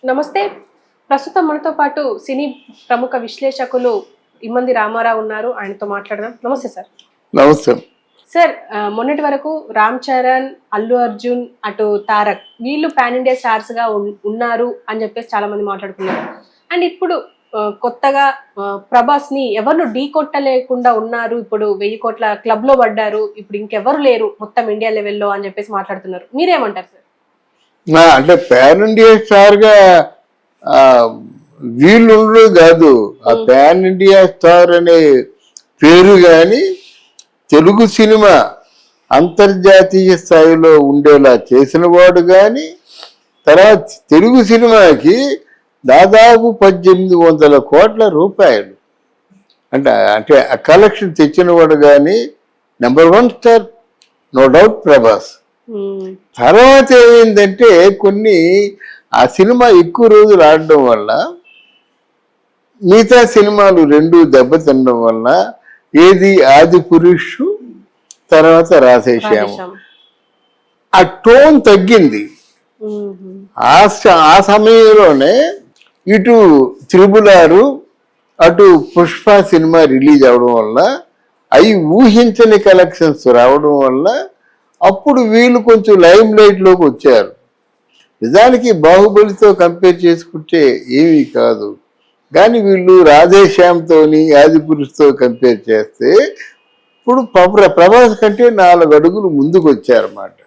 నమస్తే. ప్రస్తుతం మనతో పాటు సినీ ప్రముఖ విశ్లేషకులు ఇమ్మంది రామారావు ఉన్నారు. ఆయనతో మాట్లాడదాం. నమస్తే సార్. నమస్తే. సార్, మొన్నటి వరకు రామ్ చరణ్, అల్లు అర్జున్, అటు తారక్ వీళ్ళు పాన్ ఇండియా స్టార్స్ గా ఉన్నారు అని చెప్పేసి చాలా మంది మాట్లాడుకున్నారు. అండ్ ఇప్పుడు కొత్తగా ప్రభాస్ ని ఎవరు ఢీ కొట్టలేకుండా ఉన్నారు. ఇప్పుడు 1000 కోట్ల క్లబ్ లో పడ్డారు. ఇప్పుడు ఇంకెవరు లేరు మొత్తం ఇండియా లెవెల్లో అని చెప్పేసి మాట్లాడుతున్నారు. మీరేమంటారు సార్? అంటే పాన్ ఇండియా స్టార్ గా వీళ్ళు కాదు, ఆ పాన్ ఇండియా స్టార్ అనే పేరు గాని తెలుగు సినిమా అంతర్జాతీయ స్థాయిలో ఉండేలా చేసిన వాడు కానీ, తర్వాత తెలుగు సినిమాకి దాదాపు 1800 కోట్ల రూపాయలు అంటే అంటే ఆ కలెక్షన్ తెచ్చిన వాడు కానీ number 1 star no doubt Prabhas. తర్వాత ఏమైందంటే కొన్ని ఆ సినిమా ఎక్కువ రోజులు ఆడడం వల్ల మిగతా సినిమాలు రెండు దెబ్బతినడం వల్ల ఏది ఆది పురుష్ తర్వాత రాధేశ్యాము ఆ టోన్ తగ్గింది. ఆ సమయంలోనే ఇటు త్రిబులారు అటు పుష్ప సినిమా రిలీజ్ అవడం వల్ల అవి ఊహించని కలెక్షన్స్ రావడం వల్ల అప్పుడు వీళ్ళు కొంచెం లైమ్ లైట్ లోకి వచ్చారు. నిజానికి బాహుబలితో కంపేర్ చేసుకుంటే ఏమీ కాదు, కానీ వీళ్ళు రాధేశ్యామ్తోని ఆది పురుషుతో కంపేర్ చేస్తే ఇప్పుడు ప్రభాస్ కంటే 4 అడుగులు ముందుకు వచ్చారన్నమాట.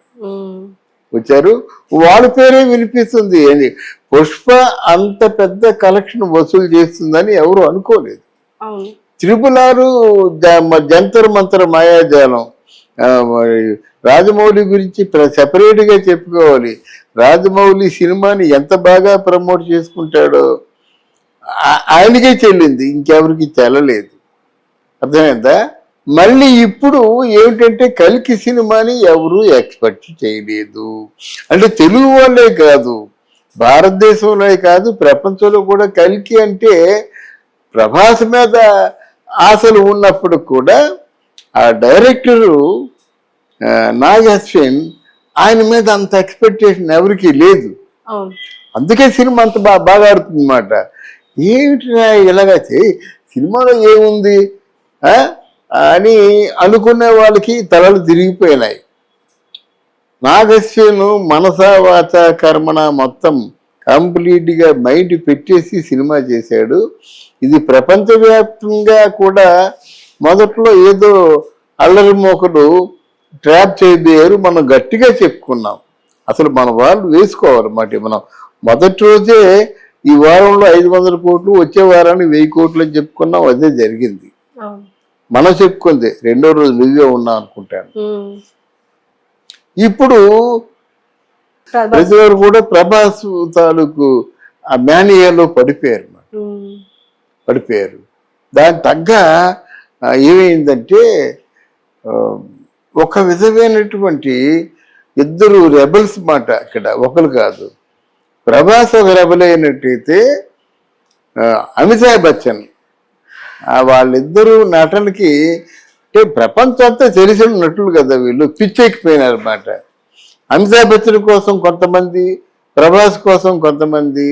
వచ్చారు, వాళ్ళ పేరే వినిపిస్తుంది. పుష్ప అంత పెద్ద కలెక్షన్ వసూలు చేస్తుందని ఎవరు అనుకోలేదు. త్రిపులారు జంతర్ మంతర్ మాయాజాలం. రాజమౌళి గురించి సెపరేట్ గా చెప్పుకోవాలి. రాజమౌళి సినిమాని ఎంత బాగా ప్రమోట్ చేసుకుంటాడో ఆయనకే చెల్లింది, ఇంకెవరికి చెల్లలేదు. అర్థమైందా? మళ్ళీ ఇప్పుడు ఏమిటంటే కల్కి సినిమాని ఎవరు ఎక్స్పెక్ట్ చేయలేదు. అంటే తెలుగు వాళ్ళే కాదు, భారతదేశంలో కాదు, ప్రపంచంలో కూడా కల్కి అంటే ప్రభాస్ మీద ఆశలు ఉన్నప్పుడు కూడా ఆ డైరెక్టరు నాగ్ అశ్విన్ ఆయన మీద అంత ఎక్స్పెక్టేషన్ ఎవరికి లేదు. అందుకే సినిమా అంత బాగా ఆడుతుంది అన్నమాట. ఏమిటి ఇలాగా సినిమాలో ఏముంది అని అనుకునే వాళ్ళకి తలలు తిరిగిపోయినాయి. నాగ్ అశ్విన్ మనస వాచ కర్మణ మొత్తం కంప్లీట్గా మైండ్ పెట్టేసి సినిమా చేశాడు. ఇది ప్రపంచవ్యాప్తంగా కూడా మొదట్లో ఏదో అల్లరి మోకలు ట్రాప్ చేయబోయారు. మనం గట్టిగా చెప్పుకున్నాం. అసలు మన వాళ్ళు వేసుకోవాలన్నమాట. మనం మొదటి రోజే ఈ వారంలో 500 కోట్లు, వచ్చే వారానికి 1000 కోట్లు అని చెప్పుకున్నాం. అదే జరిగింది. మనం చెప్పుకుంది. రెండో రోజు నువ్వే ఉన్నావు అనుకుంటాను. ఇప్పుడు ప్రతి వారు కూడా ప్రభాస్ తాలూకు ఆ మేనియాలో పడిపోయారు. దాని తగ్గ ఏమైందంటే ఒక విధమైనటువంటి ఇద్దరు రెబల్స్ మాట. ఇక్కడ ఒకరు కాదు, ప్రభాస్ ఒక రెబల్ అయినట్టయితే అమితాబ్ బచ్చన్ వాళ్ళిద్దరూ నటనకి అంటే ప్రపంచం అంతా తెలిసిన నటులు కదా, వీళ్ళు పిచ్చెక్కిపోయినారు అన్నమాట. అమితాబ్ బచ్చన్ కోసం కొంతమంది, ప్రభాస్ కోసం కొంతమంది,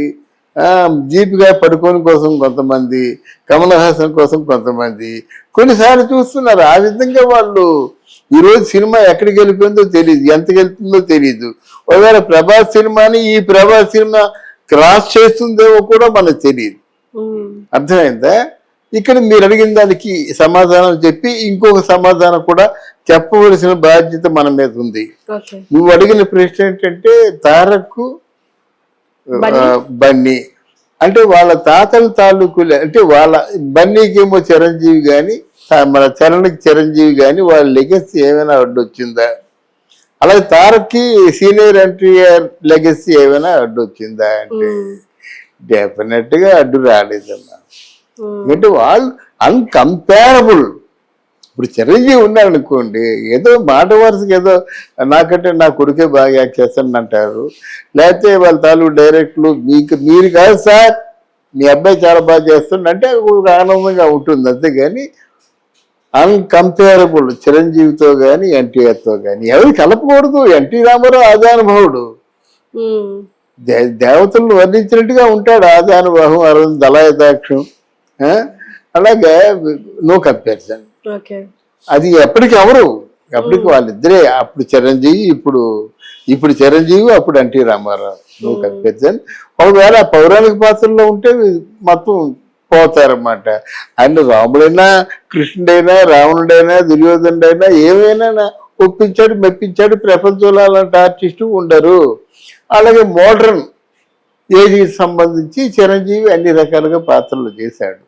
దీపికా పడుకోని కోసం కొంతమంది, కమల్ హాసన్ కోసం కొంతమంది కొన్నిసార్లు చూస్తున్నారు. ఆ విధంగా వాళ్ళు ఈరోజు సినిమా ఎక్కడికి వెళ్ళిపోయిందో తెలియదు, ఎంతకి వెళ్తుందో తెలియదు. ఒకవేళ ప్రభాస్ సినిమాని ఈ ప్రభాస్ సినిమా క్రాస్ చేస్తుందేమో కూడా మనకు తెలియదు. అర్థమైందా? ఇక్కడ మీరు అడిగిన దానికి సమాధానం చెప్పి ఇంకొక సమాధానం కూడా చెప్పవలసిన బాధ్యత మన మీద ఉంది. నువ్వు అడిగిన ప్రశ్న ఏంటంటే తారక్ బన్నీ అంటే వాళ్ళ తాతల తాలూకు, అంటే వాళ్ళ బన్నీకేమో చిరంజీవి కానీ మన చరణ్కి చిరంజీవి కానీ వాళ్ళ లెగసీ ఏమైనా అడ్డొచ్చిందా? అలాగే తారక్కి సీనియర్ ఎన్టీఆర్ లెగసీ ఏమైనా అడ్డొచ్చిందా అంటే డెఫినెట్ గా అడ్డు రాలేదమ్మా. ఎందుకంటే వాళ్ళు అన్కంపేరబుల్. ఇప్పుడు చిరంజీవి ఉన్నాడు అనుకోండి, ఏదో మాట వరుసకి ఏదో నాకంటే నా కొడుకే బాగా యాక్ట్ చేస్తాను అంటారు. లేకపోతే వాళ్ళ తాలూకు డైరెక్టర్లు మీరు కాదు సార్, మీ అబ్బాయి చాలా బాగా చేస్తుండే అంటే ఆనందంగా ఉంటుంది. అంతేగాని అన్కంపేరబుల్ చిరంజీవితో కానీ ఎన్టీఆర్తో కానీ ఎవరు కలపకూడదు. ఎన్టీ రామారావు ఆజానుభావుడు, దేవతలను వర్ణించినట్టుగా ఉంటాడు. ఆదానుబాహం అరవింద్ దళాయదాక్షం. అలాగే నో కంపారిజన్. ఓకే. అది ఎప్పటికి ఎవరు ఎప్పటికి వాళ్ళిద్దరే. అప్పుడు చిరంజీవి, ఇప్పుడు చిరంజీవి, అప్పుడు ఎన్టీ రామారావు. No comparison. ఒకవేళ పౌరాణిక పాత్రలో ఉంటే మొత్తం పోతారన్నమాట. ఆయన రాముడైనా, కృష్ణుడైనా, రావణుడైనా, దుర్యోధనుడైనా ఏమైనా ఒప్పించాడు, మెప్పించాడు. ప్రపంచంలో అలాంటి ఆర్టిస్టు ఉండరు. అలాగే మోడర్న్ ఏజ్కి సంబంధించి చిరంజీవి అన్ని రకాలుగా పాత్రలు చేశాడు.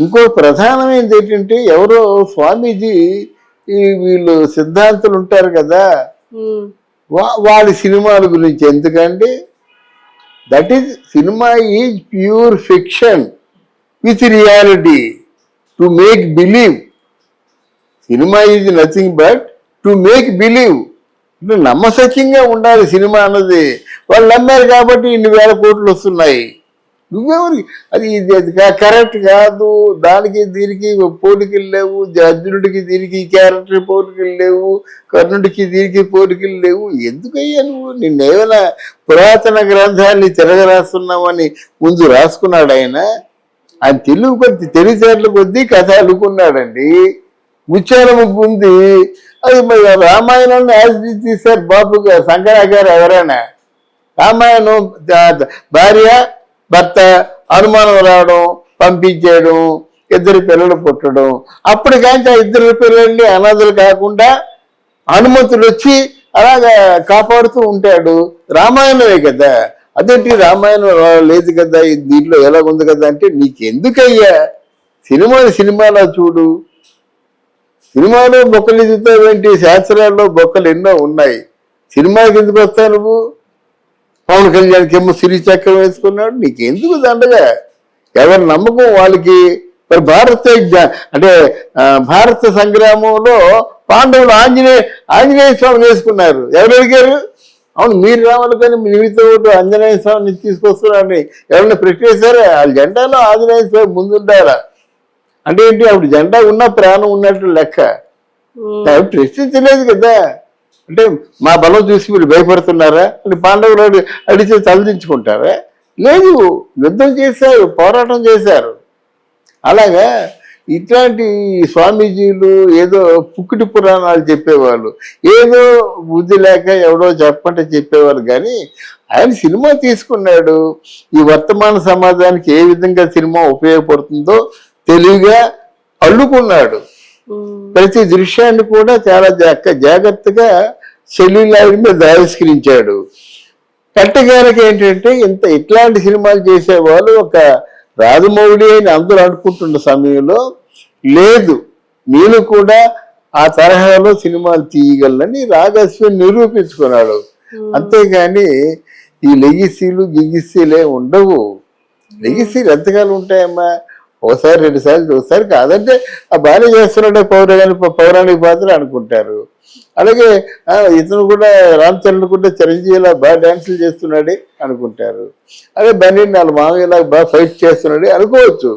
ఇంకో ప్రధానమైనది ఏంటంటే, ఎవరో స్వామీజీ వీళ్ళు సిద్ధాంతులు ఉంటారు కదా, వాళ్ళ సినిమాల గురించి ఎందుకంటే, that is cinema is pure fiction with reality to make believe. Cinema is nothing but to make believe. నమ్మసక్యంగా ఉండాలి సినిమా అన్నది. వాళ్ళు నమ్మారు కాబట్టి ఇన్ని వేల కోట్లు వస్తున్నాయి. నువ్వెవరికి అది కరెక్ట్ కాదు. దానికి దీనికి పోలికలు లేవు. అర్జునుడికి దీనికి క్యారెక్టర్ పోలికలు లేవు. కర్ణుడికి దీనికి పోలికలు లేవు. ఎందుకయ్యా నువ్వు? నిన్నేమైనా పురాతన గ్రంథాన్ని తిరగరాస్తున్నామని ముందు రాసుకున్నాడు ఆయన. ఆయన తెలివితేటల కొద్దీ కథ అల్లుకున్నాడండి. ముత్యాల ముగ్గు ఉంది, అది రామాయణాన్ని యాజ్ తీశారు బాబు గారు, శంకరాచార్య ఎవరైనా. రామాయణం భార్య భర్త అనుమానం రావడం, పంపించేయడం, ఇద్దరు పిల్లలు పుట్టడం. అప్పటికంటే ఇద్దరు పిల్లల్ని అనాథలు కాకుండా హనుమంతుడు వచ్చి అలాగా కాపాడుతూ ఉంటాడు. రామాయణమే కదా. అదేంటి రామాయణం లేదు కదా, దీంట్లో ఎలాగుంది కదా అంటే, నీకెందుకయ్యా? సినిమాలో చూడు. సినిమాలో బొక్కలు ఎదుగుతావేంటి? శాస్త్రాల్లో బొక్కలు ఎన్నో ఉన్నాయి. సినిమాకి ఎందుకు వస్తావు నువ్వు? పవన్ కళ్యాణ్కి ఏమో సిరి చక్రం వేసుకున్నాడు. నీకెందుకు దండగా? ఎవరి నమ్మకం వాళ్ళకి. మరి భారత సంగ్రామంలో పాండవులు ఆంజనేయ స్వామిని వేసుకున్నారు. ఎవరు అడిగారు? అవును, మీరు రావాలి కానీ నిమిత్త ఒకటి ఆంజనేయ స్వామిని తీసుకొస్తున్నారని ఎవరైనా ప్రశ్నిస్తారా? వాళ్ళ జెండాలో ఆంజనేయ స్వామి ముందుండారా? అంటే ఏంటి? అప్పుడు జెండా ఉన్న ప్రాణం ఉన్నట్టు లెక్క. ప్రశ్నించలేదు కదా. అంటే మా బలం చూసి మీరు భయపడుతున్నారా అని పాండవులు అడిచి తలదించుకుంటారా? లేదు, యుద్ధం చేశారు, పోరాటం చేశారు. అలాగా ఇట్లాంటి స్వామీజీలు ఏదో పుక్కిటి పురాణాలు చెప్పేవాళ్ళు, ఏదో బుద్ధి లేక ఎవడో చెప్పంటే చెప్పేవాళ్ళు. కానీ ఆయన సినిమా తీసుకున్నాడు. ఈ వర్తమాన సమాజానికి ఏ విధంగా సినిమా ఉపయోగపడుతుందో తెలివిగా అల్లుకున్నాడు. ప్రతి దృశ్యాన్ని కూడా చాలా జాగ్రత్తగా సెల్యులాయిడ్ మీద ఆవిష్కరించాడు. కట్టగారికి ఏంటంటే ఇట్లాంటి సినిమాలు చేసేవాళ్ళు ఒక రాజమౌళి అని అందరూ అనుకుంటున్న సమయంలో లేదు, నేను కూడా ఆ తరహాలో సినిమాలు తీయగలనని రాగస్వామి నిరూపించుకున్నాడు. అంతేగాని ఈ లెగిసీలు గిగిసీలే ఉండవు. లెగిసీలు ఎంతకాలం ఉంటాయమ్మా? ఒకసారి 2 సార్లు చూస్తారు. కాదంటే ఆ బాగానే చేస్తున్నాడే పౌరాణిక పాత్ర అనుకుంటారు. అలాగే ఇతను కూడా రామ్ చరణ్ కూడా చిరంజీవిలా బాగా డాన్సులు చేస్తున్నాడే అనుకుంటారు. అదే బన్నీ వాళ్ళ మామయ్యలా బాగా ఫైట్ చేస్తున్నాడే అనుకోవచ్చు.